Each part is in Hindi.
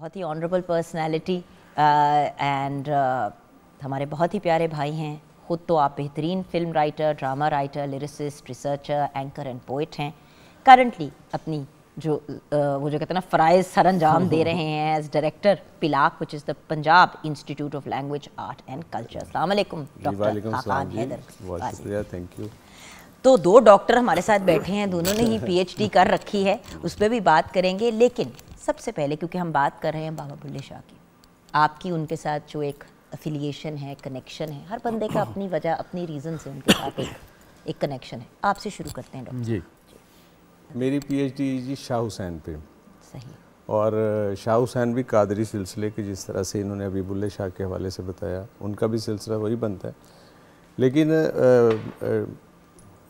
बहुत ही ऑनरेबल पर्सनैलिटी एंड हमारे बहुत ही प्यारे भाई हैं। ख़ुद तो आप बेहतरीन film writer, drama writer, lyricist, researcher, anchor and poet हैं। करंटली अपनी जो वो जो कहते हैं ना फ़राइज़ सर अंजाम दे रहे हैं as director PILAC, which is the Punjab institute of language art and culture. अस्सलाम वालेकुम doctor Hakan Haider. Thank you. तो दो डॉक्टर हमारे साथ बैठे हैं, दोनों ने ही पीएचडी कर रखी है, उस पर भी बात करेंगे। लेकिन सबसे पहले क्योंकि हम बात कर रहे हैं बाबा बुल्ले शाह की, आपकी उनके साथ जो एक एफिलिएशन है, कनेक्शन है, हर बंदे का अपनी वजह, अपनी रीज़न से उनके साथ एक कनेक्शन है। आपसे शुरू करते हैं डॉक्टर जी। मेरी पीएचडी जी शाह हुसैन पे। सही। और शाह हुसैन भी कादरी सिलसिले की, जिस तरह से इन्होंने अभी बुल्ले शाह के हवाले से बताया, उनका भी सिलसिला वही बनता है। लेकिन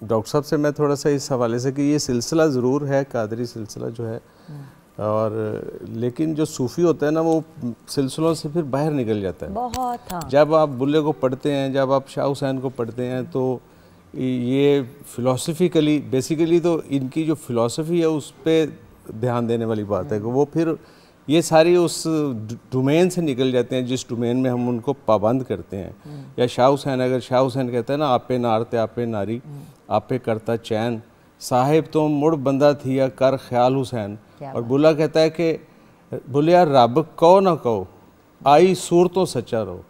डॉक्टर साहब से मैं थोड़ा सा इस हवाले से कि ये सिलसिला ज़रूर है, कादरी सिलसिला जो है, और लेकिन जो सूफ़ी होता है ना, वो सिलसिलों से फिर बाहर निकल जाता है बहुत। हाँ। जब आप बुल्ले को पढ़ते हैं, जब आप शाह हुसैन को पढ़ते हैं, तो ये फ़िलासफ़िकली बेसिकली तो इनकी जो फ़िलासफ़ी है उस पर ध्यान देने वाली बात है कि वो फिर ये सारी उस डोमेन से निकल जाते हैं जिस डोमेन में हम उनको पाबंद करते हैं। या शाह हुसैन, अगर शाह हुसैन कहता है ना, आपे नारते आपे नारी आपे करता चैन, साहिब तो मुड़ बंदा थी या कर ख्याल हुसैन। और बुल्ला कहता है कि बोले यार रब कहो ना कहो, आई सूरतों सच्चा रहो।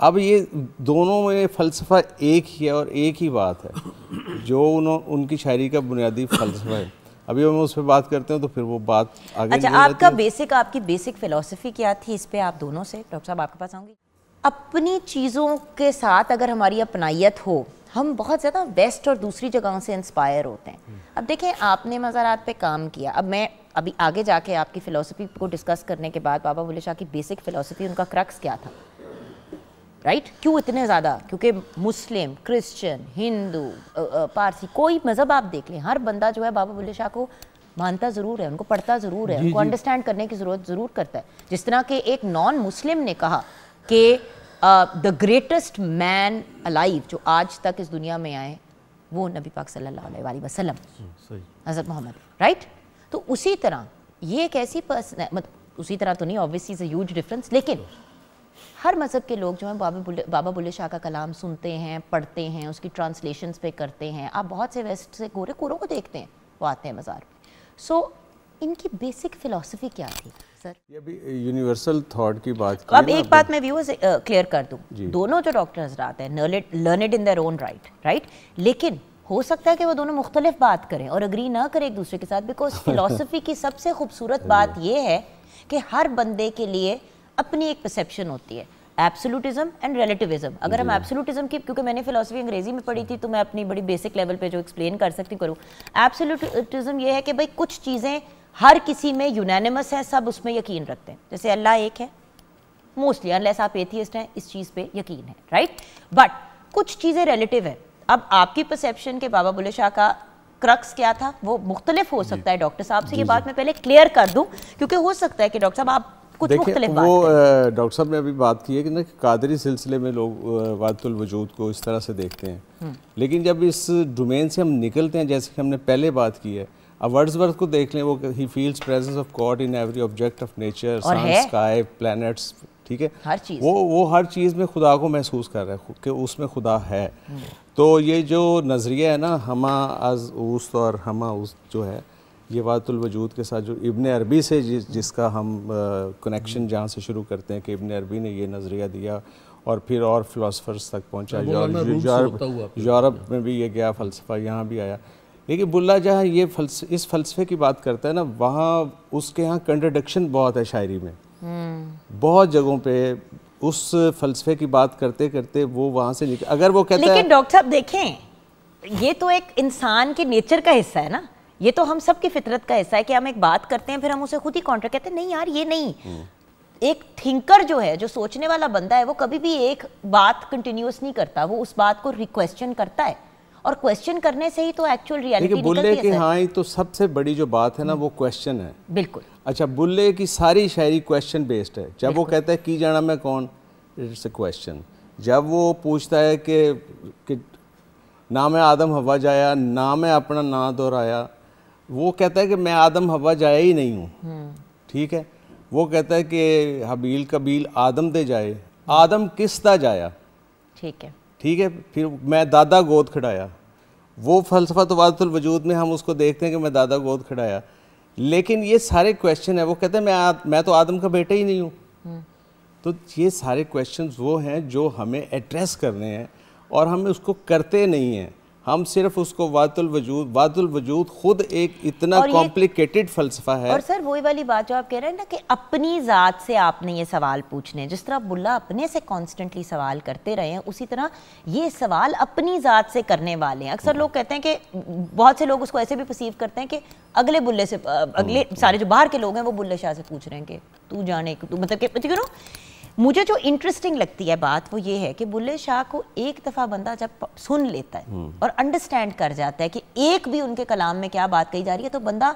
अब ये दोनों में फ़लसफ़ा एक ही है और एक ही बात है जो उनकी शायरी का बुनियादी फ़लसफ़ा है। अभी हम उस पर बात करते हैं तो फिर वो बात आगे। अच्छा, आपका बेसिक, आपकी बेसिक फ़िलासफ़ी क्या थी? इस पे आप दोनों से, डॉक्टर साहब आपके पास आऊँगी। अपनी चीज़ों के साथ अगर हमारी अपनायत हो, हम बहुत ज़्यादा वेस्ट और दूसरी जगहों से इंस्पायर होते हैं। अब देखें, आपने मज़ारात पे काम किया। अब मैं अभी आगे जाके आपकी फ़िलासफ़ी को डिस्कस करने के बाद बाबा बुल्ले शाह की बेसिक फ़िलासफ़ी, उनका क्रक्स क्या था, राइट? क्यों इतने ज़्यादा? क्योंकि मुस्लिम, क्रिश्चियन, हिंदू, पारसी, कोई मज़हब आप देख लें, हर बंदा जो है बाबा बुल्ले शाह को मानता ज़रूर है, उनको पढ़ता ज़रूर है, उनको अंडरस्टैंड करने की ज़रूरत ज़रूर करता है। जिस तरह के एक नॉन मुस्लिम ने कहा कि द ग्रेटेस्ट मैन अलाइव जो आज तक इस दुनिया में आए वो नबी पाक सल्लल्लाहु अलैहि वसल्लम, हज़रत मोहम्मद, राइट? तो उसी तरह ये एक ऐसी पर्सन, मतलब उसी तरह तो नहीं, obviously is a huge difference, लेकिन हर मज़हब के लोग जो हैं बाबा बुल्ले शाह का कलाम सुनते हैं, पढ़ते हैं, उसकी ट्रांसलेशंस पे करते हैं। आप बहुत से वेस्ट से गोरे कोरों को देखते हैं, वो आते हैं मज़ार पे। सो इनकी बेसिक फ़िलासफ़ी क्या थी सर? ये भी यूनिवर्सल थॉट की बात की। अब एक बात मैं व्यूअर्स क्लियर कर दूं, दोनों जो डॉक्टर हजरात हैं learned in their own right, लेकिन हो सकता है कि वो दोनों मुख्तलिफ बात करें और अग्री ना करें एक दूसरे के साथ, बिकॉज फिलॉसफी की सबसे खूबसूरत बात ये है कि हर बंदे के लिए अपनी एक परसेप्शन होती है, एब्सोल्यूटिज्म एंड रिलेटिविज्म। अगर हम एब्सोल्यूटिज्म की, क्योंकि मैंने फिलॉसफी अंग्रेजी में पढ़ी थी, तो मैं अपनी बड़ी बेसिक लेवल पे जो एक्सप्लेन कर सकती करूँ। एब्सोल्यूटिज्म ये है कि भाई कुछ चीज़ें हर किसी में यूनानिमस है, सब उसमें यकीन रखते हैं। जैसे अल्लाह एक है मोस्टली, अनलेस आप एथियस्ट हैं, इस चीज़ पे यकीन है, राइट? बट कुछ चीज़ें रिलेटिव है। अब आपकी परसेप्शन के बाबा बुल्ले शाह का क्रक्स क्या था वो मुख्तलिफ हो सकता है। डॉक्टर साहब से ये बात मैं पहले क्लियर कर दूं, क्योंकि हो सकता है कि डॉक्टर साहब आप कुछ मुख्तलिफ बात करें। डॉक्टर साहब ने अभी बात की है कि ना कादरी सिलसिले में लोग वातुल वजूद को इस तरह से देखते हैं, लेकिन जब इस डोमेन से हम निकलते हैं, जैसे कि हमने पहले बात की है, अब वर्ड्सवर्थ को देख लें, वो ही feels presence of God in every object of nature, sun, sky, planets, ठीक है, हर चीज़, वो हर चीज़ में खुदा को महसूस कर रहा है कि उसमें खुदा है। तो ये जो नज़रिया है ना, हमा अज उस्त और हमा उस्त जो है, ये वातुल वजूद के साथ जो इब्न अरबी से जिसका हम कनेक्शन जहाँ से शुरू करते हैं कि इब्न अरबी ने ये नज़रिया दिया और फिर और फिलोसफर्स तक पहुँचा, यूरोप में भी ये गया, फ़लसफ़ा यहाँ भी आया। लेकिन बुल्ला जहाँ ये इस फ़लसफ़े की बात करता है ना, वहाँ उसके यहाँ कंट्रडिक्शन बहुत है शायरी में। बहुत जगहों पे उस फ़लसफ़े की बात करते करते वो वहाँ से निकल, अगर वो कहता है। लेकिन डॉक्टर साहब देखें, ये तो एक इंसान के नेचर का हिस्सा है ना, ये तो हम सब की फितरत का हिस्सा है कि हम एक बात करते हैं, फिर हम उसे खुद ही काउंटर कहते हैं, नहीं यार ये नहीं। एक थिंकर जो है, जो सोचने वाला बंदा है, वो कभी भी एक बात कंटिन्यूअस नहीं करता, वो उस बात को रिक्वेश्चन करता है, और क्वेश्चन करने से ही तो एक्चुअल रियलिटी निकलती है। बुल्ले की हाँ ही तो सबसे बड़ी जो बात है ना, वो क्वेश्चन है। बिल्कुल। अच्छा, बुल्ले की सारी शायरी क्वेश्चन बेस्ड है। जब वो कहता है की जाना मैं कौन, इट्स अ क्वेश्चन। जब वो पूछता है कि ना मैं आदम हवा जाया, ना मैं अपना ना दोहराया, वो कहता है कि मैं आदम हवा जाया ही नहीं हूँ, ठीक है। वो कहता है कि हबील कबील आदम दे जाए, आदम किस दा जाया, ठीक है, ठीक है, फिर मैं दादा गोद खड़ाया। वो फ़लसफ़ा तो वादतुल वजूद में हम उसको देखते हैं कि मैं दादा गोद खड़ाया, लेकिन ये सारे क्वेश्चन है, वो कहते हैं मैं तो आदम का बेटा ही नहीं हूँ। तो ये सारे क्वेश्चंस वो हैं जो हमें एड्रेस करने हैं और हम उसको करते नहीं हैं। हम सिर्फ उसको वादतुल वजूद खुद एक इतना कॉम्प्लिकेटेड फ़लसफ़ा है। और सर वही वाली बात जो आप कह रहे हैं ना कि अपनी ज़ात से आपने ये सवाल पूछने हैं, जिस तरह बुल्ला अपने से कॉन्स्टेंटली सवाल करते रहे हैं, उसी तरह ये सवाल अपनी ज़ात से करने वाले हैं। अक्सर लोग कहते हैं कि बहुत से लोग उसको ऐसे भी परसीव करते हैं कि अगले बुल्ले से, अगले सारे जो बाहर के लोग हैं वो बुल्ले शाह से पूछ रहे हैं कि तू जाने, तू मतलब मुझे जो इंटरेस्टिंग लगती है बात वो ये है कि बुल्ले शाह को एक दफ़ा बंदा जब सुन लेता है और अंडरस्टैंड कर जाता है कि एक भी उनके कलाम में क्या बात कही जा रही है, तो बंदा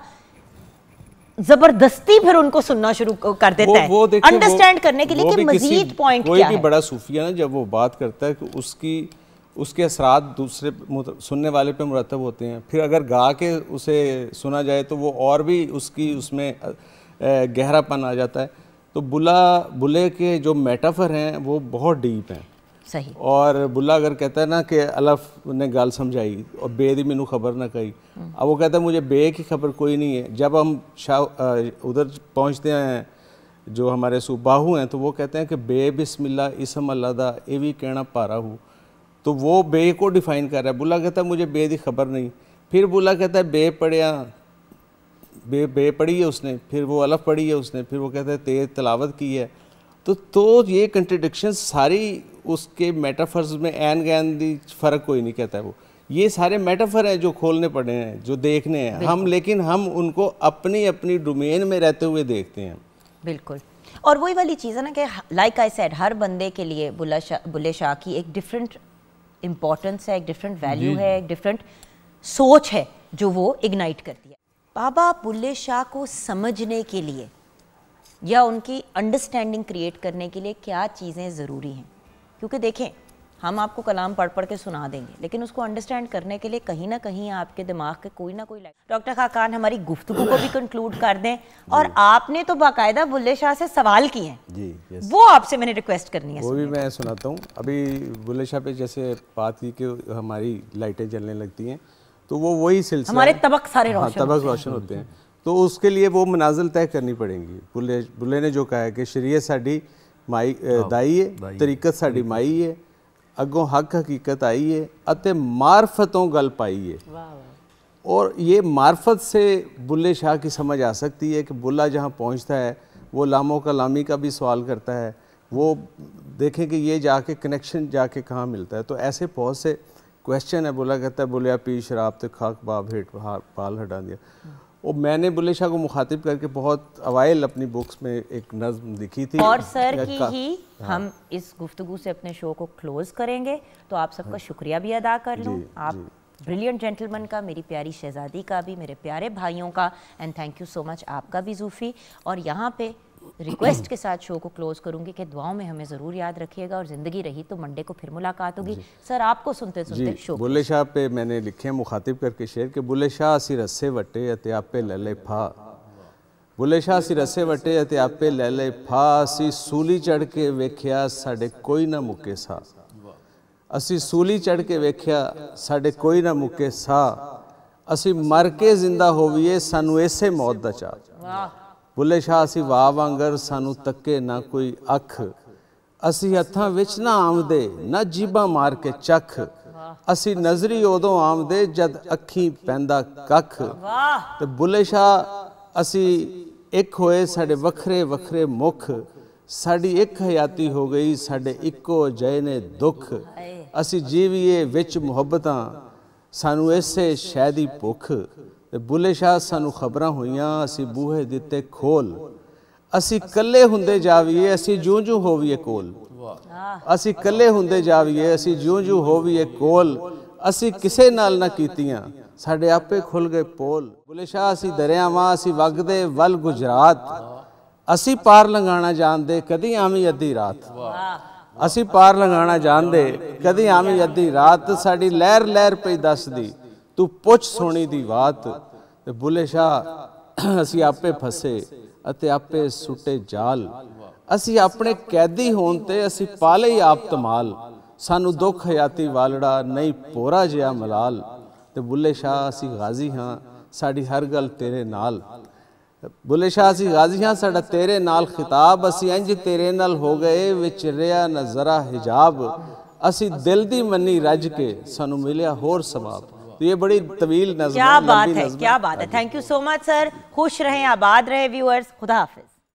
जबरदस्ती फिर उनको सुनना शुरू कर देता है अंडरस्टैंड करने के लिए कि मजीद पॉइंट क्या है। कोई भी बड़ा सूफिया ना जब वो बात करता है कि उसके असरात दूसरे सुनने वाले पे मुरतब होते हैं, फिर अगर गा के उसे सुना जाए तो वो और भी उसमें गहरापन आ जाता है। तो बुल्ले के जो मेटाफर हैं वो बहुत डीप हैं। सही। और बुल्ला अगर कहता है ना कि अलफ ने गाल समझाई और बे दी मैनू खबर ना कही, अब वो कहता है मुझे बे की खबर कोई नहीं है। जब हम उधर पहुंचते हैं जो हमारे सूबाहू हैं, तो वो कहते हैं कि बे बिस्मिल्लाह इसम अल्लाह दा ये भी कहना पारा हूँ, तो वो बे को डिफ़ाइन कर रहा है। बुल्ला कहता है मुझे बे दी खबर नहीं, फिर बुल्ला कहता है बे पढ़िया, बे पढ़ी है उसने, फिर वो अलफ पढ़ी है उसने, फिर वो कहता है तेज तलावत की है। तो ये कंट्रडिक्शन सारी उसके मेटाफर्स में एन गैन दी फ़र्क कोई नहीं कहता है। वो ये सारे मेटाफर हैं जो खोलने पड़े हैं, जो देखने हैं हम, लेकिन हम उनको अपनी अपनी डोमेन में रहते हुए देखते हैं। बिल्कुल। और वही वाली चीज़ है ना कि लाइक आई सेड, हर बंदे के लिए बुल्ले शाह की एक डिफरेंट इम्पोर्टेंस है, एक डिफरेंट वैल्यू है, एक डिफरेंट सोच है जो वो इग्नाइट करती है। बाबा बुल्ले शाह को समझने के लिए या उनकी अंडरस्टैंडिंग क्रिएट करने के लिए क्या चीज़ें ज़रूरी हैं? क्योंकि देखें, हम आपको कलाम पढ़ पढ़ के सुना देंगे, लेकिन उसको अंडरस्टैंड करने के लिए कहीं ना कहीं आपके दिमाग के कोई ना कोई डॉक्टर खाकान हमारी गुफ्तगू को भी कंक्लूड कर दें। और आपने तो बाकायदा बुल्ले शाह से सवाल किए हैं जी, वो आपसे मैंने रिक्वेस्ट करनी है, वो भी मैं सुनाता हूँ। अभी बुल्ले शाह पे जैसे बात की कि हमारी लाइटें जलने लगती हैं, तो वो वही सिलसिला, हमारे तबक सारे रोशन होते हैं, तो उसके लिए वो मनाजिल तय करनी पड़ेंगी। बुल्ले ने जो कहा है कि शरीयत साडी माई दाई है, तरीकत साडी माई है, अगों हक हकीकत आई है, अते मार्फतों गल पाई है। और ये मार्फत से बुल्ले शाह की समझ आ सकती है कि बुल्ला जहाँ पहुँचता है वो लामो कलामी का भी सवाल करता है, वो देखें कि ये जाके कनेक्शन जाके कहाँ मिलता है। तो ऐसे बहुत से क्वेश्चन है। बुल्ला कहता है बुलिया पी शराब तो खाक बाब हेट पाल हटा दिया। और मैंने बुल्ले शाह को मुखातिब करके बहुत अवाइल अपनी बुक्स में एक नज़्म लिखी थी। और सर की ही हम इस गुफ्तगू से अपने शो को क्लोज करेंगे, तो आप सबका शुक्रिया भी अदा कर लूँ, आप ब्रिलियंट जेंटलमैन का, मेरी प्यारी शहजादी का भी, मेरे प्यारे भाइयों का, and thank you so much आपका भी ज़ूफ़ी। और यहाँ पे रिक्वेस्ट के साथ शो को क्लोज करूंगी कि दुआओं में हमें ज़रूर याद रखिएगा, और ज़िंदगी रही तो मंडे को फिर मुलाकात होगी। सर आपको सुनते सुनते शो बुल्ले शाह पे मैंने लिखे मुखातिब करके शेर के बुल्ले शाह असी रस्से वटे अते आपे लले फा, बुल्ले शाह असी रस्से वटे अते आपे लले फा, असी सूली चढ़ के वेख्या साडे कोई ना मुके सा, असी सूली चढ़ के वेख्या साडे कोई ना मुके सा, असी मर के जिंदा होवीए सानू ऐसे मौत दा चा। बुल्ले शाह असी वाह वांगर सानू तके ना कोई अख, असी हत्थां विच ना आमदे ना जीबा मार के चख, असी नजरी उदों आमदे जद अखी पैंदा कख। ते बुल्ले शाह असी एक होए साडे वखरे वखरे मुख, साडी एक हयाती हो गई साडे इक्को जय ने दुख, असी जीवीए विच मुहब्बतां सानू ऐसे शैदी भुख। ते बुल्ले शाह सानू खबरां होईयां असी बूहे दिते खोल, असी कल्ले हुंदे जावीए असी जूं जूं होवीए कोल, असी कल्ले हुंदे जावीए असी जूं जूं होवीए कोल, असी किसे नाल ना कीतियां साडे आपे खुल गए पोल। बुल्ले शाह असी दरियावां असी वगदे वल गुजरात, असी पार लंघाना जानदे कदी आवी अद्धी रात, असी पार लंघाना जानदे कदी आवी अद्धी रात, साडी लहर लहर पई दसदी तू पुछ सोनी दी बात। ते बुल्ले शाह असी आपे फसे ਅਤੇ ਆਪੇ ਸੁੱਟੇ ਜਾਲ। ਅਸੀਂ ਆਪਣੇ ਕੈਦੀ ਹੋਣ ਤੇ ਅਸੀਂ ਪਾਲੇ ਹੀ ਆਪ ਧਮਾਲ। ਸਾਨੂੰ ਦੁੱਖ ਹਯਾਤੀ ਵਾਲੜਾ ਨਹੀਂ ਪੋਰਾ ਜਿਹਾ ਮਲਾਲ। ਤੇ ਬੁੱਲੇ ਸ਼ਾਹ ਅਸੀਂ ਗਾਜ਼ੀ ਹਾਂ, ਸਾਡੀ ਹਰ ਗੱਲ ਤੇਰੇ ਨਾਲ। ਬੁੱਲੇ ਸ਼ਾਹ ਅਸੀਂ ਗਾਜ਼ੀ ਹਾਂ, ਸਾਡਾ ਤੇਰੇ ਨਾਲ ਖਿਤਾਬ। ਅਸੀਂ ਇੰਜ ਤੇਰੇ ਨਾਲ ਹੋ ਗਏ ਵਿੱਚ ਰਿਹਾ ਨਾ ਜ਼ਰਾ हिजाब। ਅਸੀਂ दिल दी मन्नी रज के सानू मिलिया होर सवाब। तो ये बड़ी तवील नज़्म है। क्या बात है, क्या बात है। Thank you so much sir. खुश रहें, आबाद रहे व्यूअर्स। खुदा हाफिज।